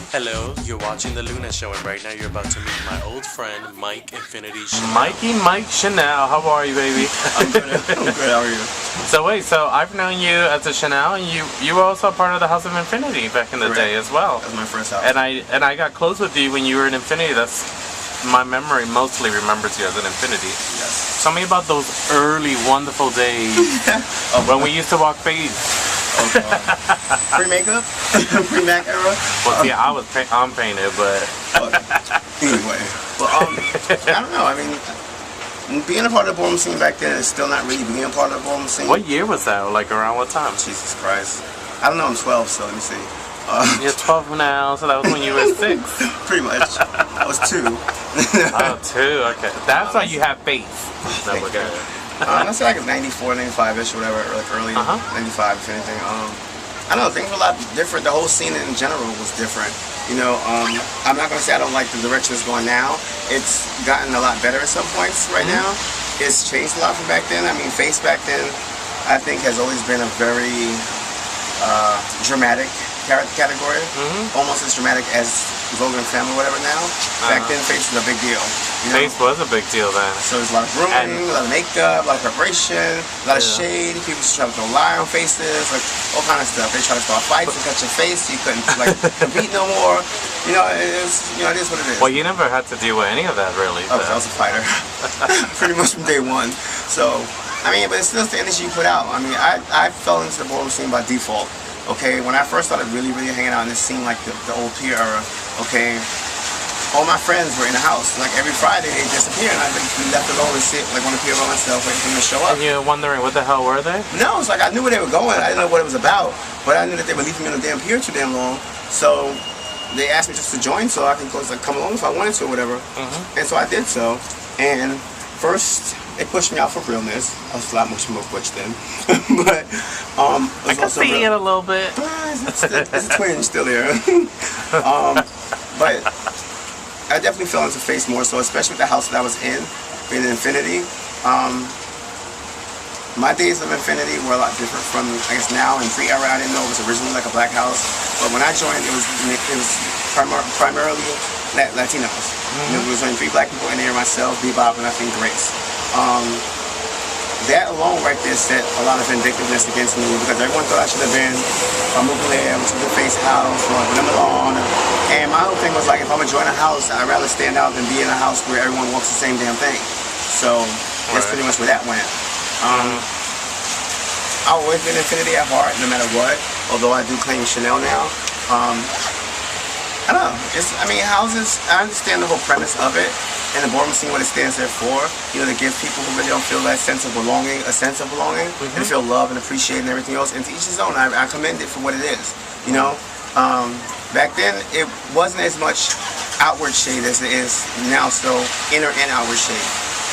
Hello, you're watching The Luna Show, and right now you're about to meet my old friend, Mike Infiniti Chanel. Mike Chanel, how are you, baby? I'm good. How are you? So wait, so I've known you as a Chanel, and you were also part of the House of Infinity back in the day as well. That was my first house. And I got close with you when you were in Infinity. That's my memory mostly remembers you as an Infinity. Yes. Tell me about those early wonderful days when we used to walk face. Oh, God. Pre-makeup? Pre-Mac era? Well, see, I'm painted, but anyway. Well, I don't know. I mean, being a part of the ballroom scene back then is still not really being a part of the ballroom scene. What year was that? Like around what time? Jesus Christ. I don't know. I'm 12, so let me see. You're 12 now, so that was when you were 6. Pretty much. I was 2. Oh, 2. Okay. That's why you have faith. No, we're good. Let's say like it's 94, 95-ish, or whatever, or like early 95, if anything. I don't know, things were a lot different. The whole scene in general was different. You know, I'm not going to say I don't like the direction it's going now. It's gotten a lot better at some points right now. It's changed a lot from back then. I mean, Face back then, I think, has always been a very dramatic category. Almost as dramatic as Vogue and Femme or whatever now. Back then, Face was a big deal. You know? Face was a big deal then. So there's a lot of grooming, a lot of makeup, a lot of preparation, a lot of shade. People just try to throw lye on faces, like all kind of stuff. They try to start fights and cut your face. So you couldn't like compete no more. You know, it is what it is. Well, you never had to deal with any of that really. I was a fighter, pretty much from day one. So I mean, but it's still the energy you put out. I mean, I fell into the ballroom scene by default. Okay, when I first started really hanging out in this scene, like the old peer era. Okay. All my friends were in the house. Like every Friday they disappear and I'd be left alone and sit like on the pier by myself waiting for them to show up. And you're wondering what the hell were they? No, it's like I knew where they were going. I didn't know what it was about. But I knew that they were leaving me on the damn pier too damn long. So they asked me just to join so I could come along if I wanted to or whatever. And so I did so. And first they pushed me out for realness. I was a lot much more butch then. But I can see it a little bit. It's a twinge still there. But I definitely fell into Face more so, especially with the house that I was in, being in Infinity. My days of Infinity were a lot different from, I guess, now. In pre-era, I didn't know it was originally like a black house. But when I joined, it was primarily Latinos. You know, there was only 3 black people in there, myself, Bebop, and I think Grace. That alone right there set a lot of vindictiveness against me because everyone thought I should have been Mugler, which is the Face house, or them alone. And my whole thing was like, if I'm gonna join a house, I'd rather stand out than be in a house where everyone wants the same damn thing. So that's pretty much where that went. I've always been Infinity at heart, no matter what. Although I do claim Chanel now. I don't know. I mean, houses. I understand the whole premise of it. And the ballroom scene, what it stands there for, you know, to give people who really don't feel that sense of belonging, a sense of belonging, and feel love and appreciate and everything else. And to each his own, I commend it for what it is, you know. Back then, it wasn't as much outward shade as it is now, so inner and outward shade.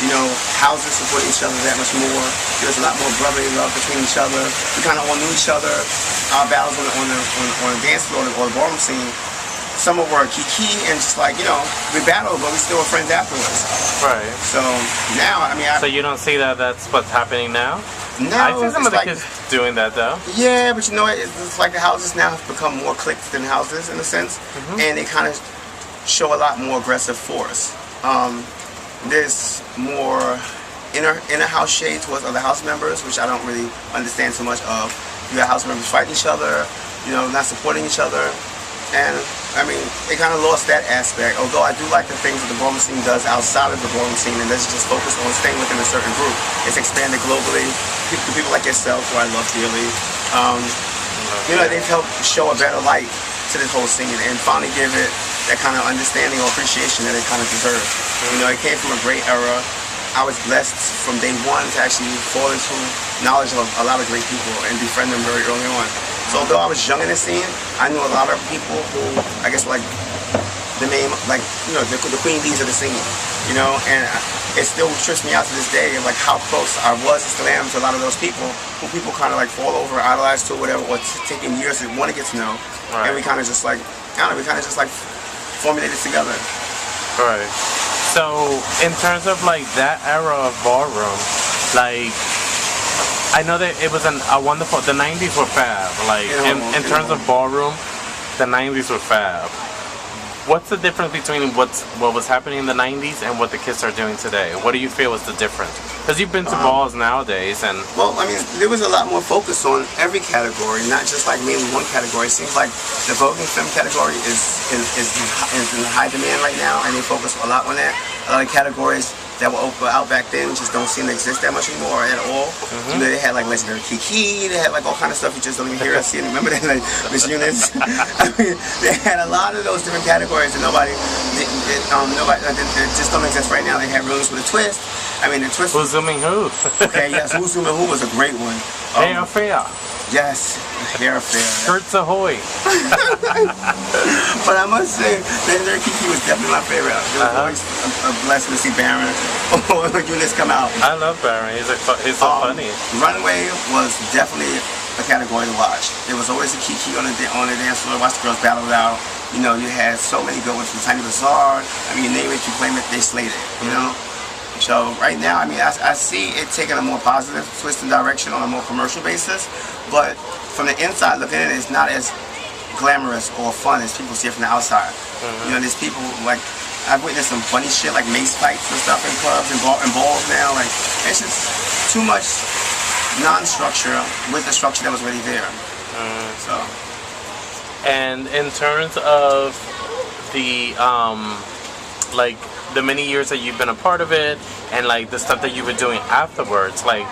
You know, houses support each other that much more. There's a lot more brotherly love between each other. We kind of all knew each other. Our battles on the dance floor or the ballroom scene, some of were kiki and just like, you know, we battled, but we still were friends afterwards. Right. So now, I mean, so you don't see that that's what's happening now? No, I see some of the like, kids doing that though. Yeah, but you know, it's like the houses now have become more cliques than houses in a sense, and they kind of show a lot more aggressive force. There's more inner house shade towards other house members, which I don't really understand so much of. You got house members fighting each other, you know, not supporting each other. And I mean, they kind of lost that aspect. Although I do like the things that the ballroom scene does outside of the ballroom scene, and doesn't just focus on staying within a certain group. It's expanded globally. People like yourself, who I love dearly, you know, they've helped show a better light to this whole scene and finally give it that kind of understanding or appreciation that it kind of deserves. You know, it came from a great era. I was blessed from day one to actually fall into knowledge of a lot of great people and befriend them very early on. So although I was young in the scene, I knew a lot of people who, I guess, like the name, like, you know, the queen bees of the scene, you know, and it still trips me out to this day of like how close I was and still am to a lot of those people who people kind of like fall over, idolize to, or whatever, or taking years to want to get to know. And we kind of just like, I don't know, we kind of just like formulated together. Right. So in terms of like that era of ballroom, like I know that it was a wonderful. The '90s were fab. Like in terms of ballroom, the '90s were fab. What's the difference between what was happening in the '90s and what the kids are doing today? What do you feel is the difference? Because you've been to balls nowadays, and well, I mean, there was a lot more focus on every category, not just like mainly one category. It seems like the voguing film category is in high demand right now, and they focus a lot on that. A lot of categories that were out back then just don't seem to exist that much anymore at all. You know, they had like Legendary Kiki, they had like all kind of stuff you just don't even hear or see. Remember that, like Miss Eunice? I mean, they had a lot of those different categories that nobody just don't exist right now. They had Rooms with a Twist. I mean, the Twist. Who's Zooming Who? Okay, yes, Who's Zooming Who was a great one. Hey, Affair. Yes, Hair Affair. Skirts Ahoy. But I must say, Legendary Kiki was definitely my favorite. It was always a blessing to see Baron or Eunice come out. I love Baron. He's so funny. Runway was definitely a category to watch. There was always a Kiki on the dance floor. Watch the girls battle it out. You know, you had so many good ones from Tiny Bazaar. I mean, you name it, you claim it, they slayed it. You know. So right now, I mean, I see it taking a more positive twist and direction on a more commercial basis, but from the inside looking at it, it's not as glamorous or fun as people see it from the outside. You know, there's people like, I've witnessed some funny shit like mace fights and stuff in clubs and balls now. Like, it's just too much non-structure with the structure that was already there. So. And in terms of the like the many years that you've been a part of it, and like the stuff that you were doing afterwards, like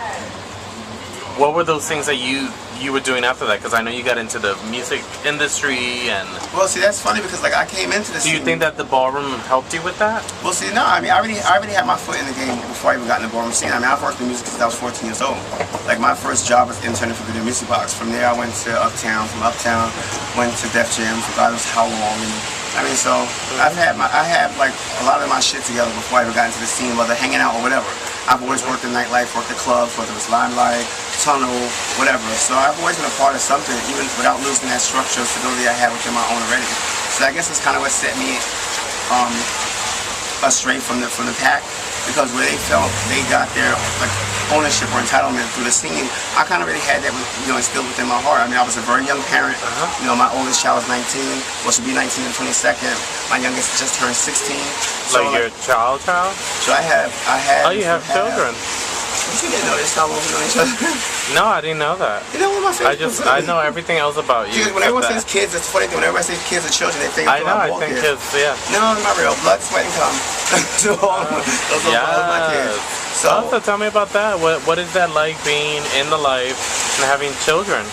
what were those things that you were doing after that? Because I know you got into the music industry, and well, see, that's funny because like I came into this. Do you think that the ballroom helped you with that? Well, see, no, I mean, I already had my foot in the game before I even got in the ballroom scene. I mean, I've worked in music since I was 14 years old. Like my first job was interning for the Music Box. From there, I went to Uptown. From Uptown, went to Def Jam for God knows how long. And I mean, so I have like a lot of my shit together before I ever got into the scene, whether hanging out or whatever. I've always worked in nightlife, worked at clubs, whether it was Limelight, Tunnel, whatever. So I've always been a part of something, even without losing that structure of stability I had within my own already. So I guess it's kind of what set me astray from the pack, because where they felt they got their like ownership or entitlement through the scene, I kind of already had that, you know, instilled within my heart. I mean, I was a very young parent. You know, my oldest child was 19, well, she'll be 19 on the 22nd. My youngest just turned 16. So, like your child? So I have. Oh, you have children. You didn't know this, how long we know each other? No, I didn't know that. You know what my favorite I know everything else about you. When everyone says kids, it's funny thing. When everybody says kids or children, they think I know, I think kids, yeah. No, not real. Blood, sweat, and cum. So those are my kids. So tell me about that. What is that like, being in the life and having children?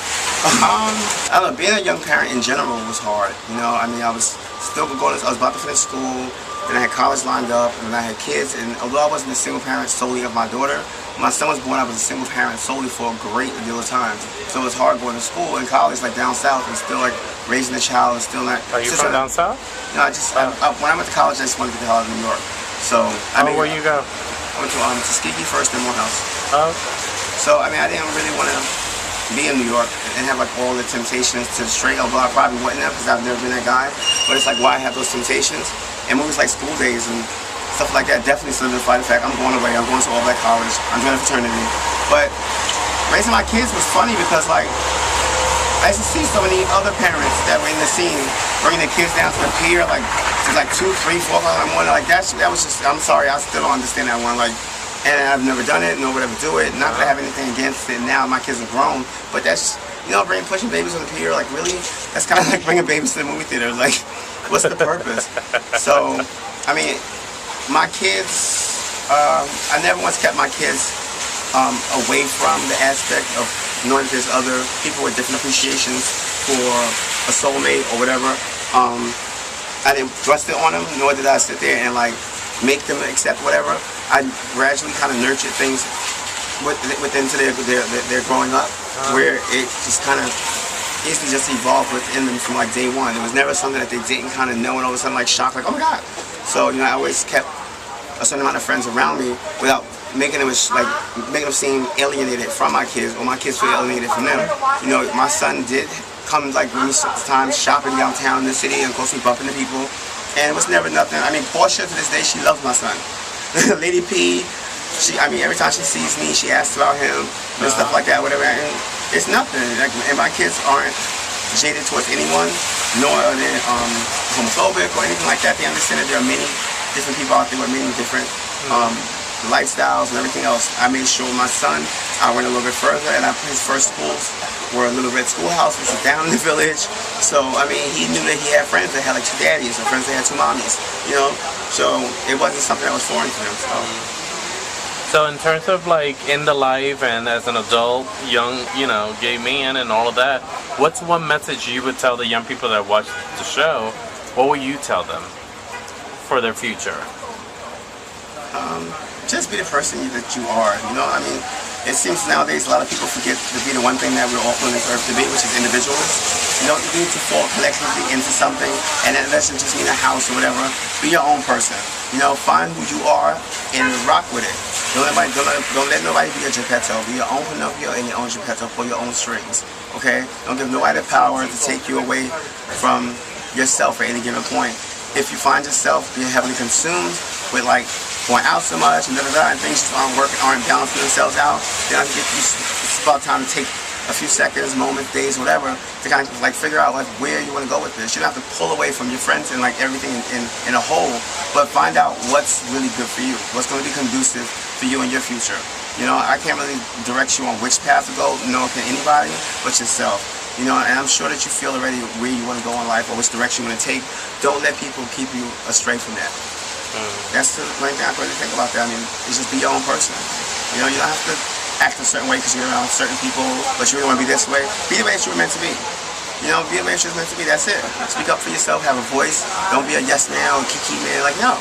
I don't know. Being a young parent in general was hard. You know, I mean, I was still going. I was about to finish school. Then I had college lined up, and then I had kids. And although I wasn't a single parent solely of my daughter, when my son was born, I was a single parent solely for a great deal of time. So it was hard going to school and college, like down south, and still like raising a child and still not. Are you from down south? No, when I went to college, I just wanted to get the hell out of New York. So I mean, where you go? I went to Tuskegee first, then Morehouse. Oh. So I mean, I didn't really want to be in New York and have like all the temptations to stray, although I probably wouldn't have because I've never been that guy. But it's like, why have those temptations? And movies like School Days and stuff like that definitely solidified the fact I'm going away. I'm going to all black college. I'm joining a fraternity. But raising my kids was funny because like I used to see so many other parents that were in the scene bringing their kids down to the pier like to like 2, 3, 4 o'clock in the morning. Like that was just, I'm sorry, I still don't understand that one. Like, and I've never done it, nor would ever do it. Not that I have anything against it now. My kids are grown, but that's, you know, pushing babies on the pier. Like really, that's kind of like bringing babies to the movie theater. Like, what's the purpose? So, I mean, my kids, I never once kept my kids away from the aspect of knowing that there's other people with different appreciations for a soulmate or whatever. I didn't thrust it on them, nor did I sit there and like make them accept whatever. I gradually kind of nurtured things within to their growing up, where it just kind of easily just evolved within them from like day one. It was never something that they didn't kind of know and all of a sudden like shocked, like, oh my God. So, you know, I always kept a certain amount of friends around me without making them seem alienated from my kids, or my kids feel alienated from them. You know, my son did come like many times shopping downtown in the city and of course we bump into people, and it was never nothing. I mean, Portia to this day, she loves my son. Lady P, I mean, every time she sees me, she asks about him and stuff like that, whatever. And it's nothing. Like, and my kids aren't jaded towards anyone, nor are they homophobic or anything like that. They understand that there are many different people out there with many different lifestyles and everything else. I made sure my son, I went a little bit further, and his first schools were a Little Red Schoolhouse, which was down in the village. So, I mean, he knew that he had friends that had like 2 daddies, or friends that had 2 mommies, you know? So, it wasn't something that was foreign to him, so. So in terms of like in the life and as an adult, young, you know, gay man and all of that, what's one message you would tell the young people that watch the show? What would you tell them for their future? Just be the person that you are, you know? I mean, it seems nowadays a lot of people forget to be the one thing that we're all on this earth to be, which is individuals. You don't need to fall collectively into something, and that doesn't just mean a house or whatever. Be your own person. You know, find who you are and rock with it. Don't let nobody be a Geppetto. Be your own Pinocchio and your own Geppetto for your own strings. Okay? Don't give nobody the power to take you away from yourself at any given point. If you find yourself being heavily consumed with like going out so much and and things just aren't working, aren't balancing themselves out, then I think it's about time to take a few seconds, moments, days, whatever, to kind of like figure out like where you want to go with this. You don't have to pull away from your friends and like everything in a whole, but find out what's really good for you, what's going to be conducive for you and your future. You know, I can't really direct you on which path to go, nor can anybody, but yourself. You know, and I'm sure that you feel already where you want to go in life or which direction you want to take. Don't let people keep you astray from that. That's the main thing I really think about that. I mean, it's just be your own person. You know, you don't have to act a certain way because you're around certain people, but you really want to be this way. Be the way that you were meant to be. You know, be the way that you were meant to be. That's it. Speak up for yourself, have a voice. Don't be a yes man or kiki man. Like, no.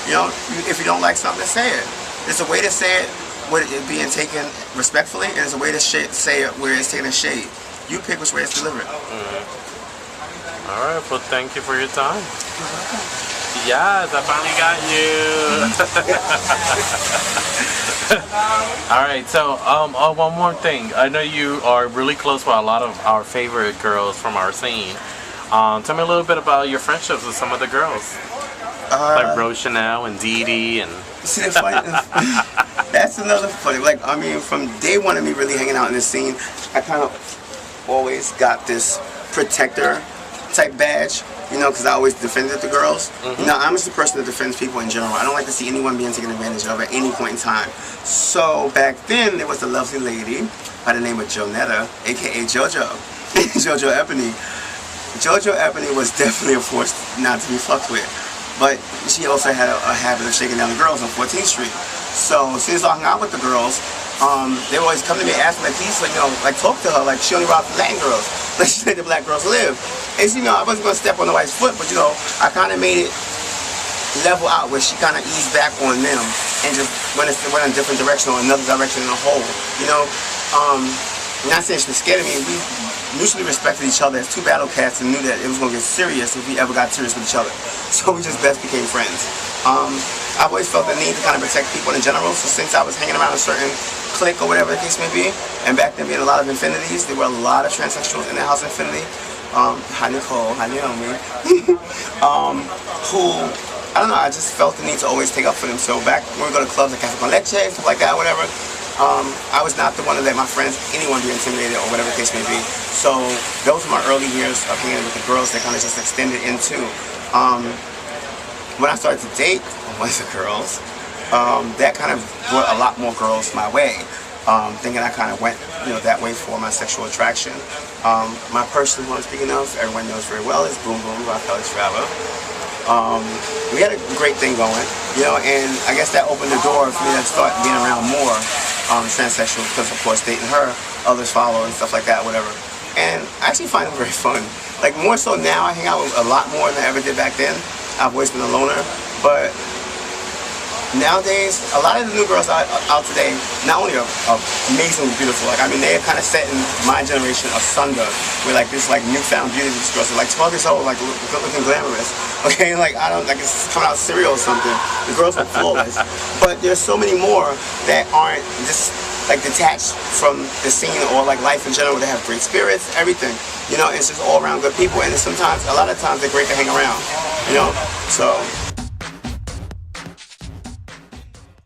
You know, if you don't like something, say it. There's a way to say it with it being taken respectfully, and there's a way to say it where it's taken a shade. You pick which way it's delivered. All right, well, thank you for your time. Yes, I finally got you. All right, so one more thing. I know you are really close with a lot of our favorite girls from our scene. Tell me a little bit about your friendships with some of the girls, like Rose Chanel and Dee Dee and. See, the funny, that's another funny. Like, I mean, from day one of me really hanging out in this scene, I kind of always got this protector type badge, you know, because I always defended the girls. You know, I'm just a person that defends people in general. I don't like to see anyone being taken advantage of at any point in time. So back then, there was a lovely lady by the name of Jonetta, aka JoJo, JoJo Ebony. JoJo Ebony was definitely a force not to be fucked with, but she also had a habit of shaking down the girls on 14th Street. So as soon as I hung out with the girls, they would always come to me and ask me, like, please, like, you know, like, talk to her, like, she only robbed the Latin girls, like, she let the black girls live. And so, you know, I wasn't going to step on nobody's foot, but, you know, I kind of made it level out where she kind of eased back on them and just went in a different direction or another direction in a whole, you know. Not saying she was scared of me, we mutually respected each other as 2 battle cats and knew that it was going to get serious if we ever got serious with each other. So we just best became friends. I've always felt the need to kind of protect people in general, so since I was hanging around a certain clique or whatever the case may be, and back then being a lot of Infinities, there were a lot of transsexuals in the house Infinity. Hi Nicole, hi Naomi, who, I don't know, I just felt the need to always take up for them. So back when we go to clubs like Café Con Leche, stuff like that, whatever, I was not the one to let my friends, anyone be intimidated or whatever the case may be. So those were my early years of hanging with the girls that kind of just extended into. When I started to date one of the girls, that kind of brought a lot more girls my way. Thinking I kind of went, you know, that way for my sexual attraction. My person who I'm speaking of, everyone knows very well, is Boom Boom Raquel. We had a great thing going, you know, and I guess that opened the door for me to start being around more transsexuals, because of course dating her, others follow and stuff like that, whatever. And I actually find it very fun. Like, more so now, I hang out with a lot more than I ever did back then. I've always been a loner, but nowadays, a lot of the new girls out today, not only are amazingly beautiful, like, I mean, they're kind of setting my generation asunder with, like, this, like, newfound beauty. These girls are, like, 12 years old, like, looking glamorous, okay? Like, I don't, like, it's coming out cereal or something. The girls are flawless. But there's so many more that aren't just, like, detached from the scene or, like, life in general. They have great spirits, everything. You know, it's just all around good people. And sometimes, a lot of times, they're great to hang around, you know? So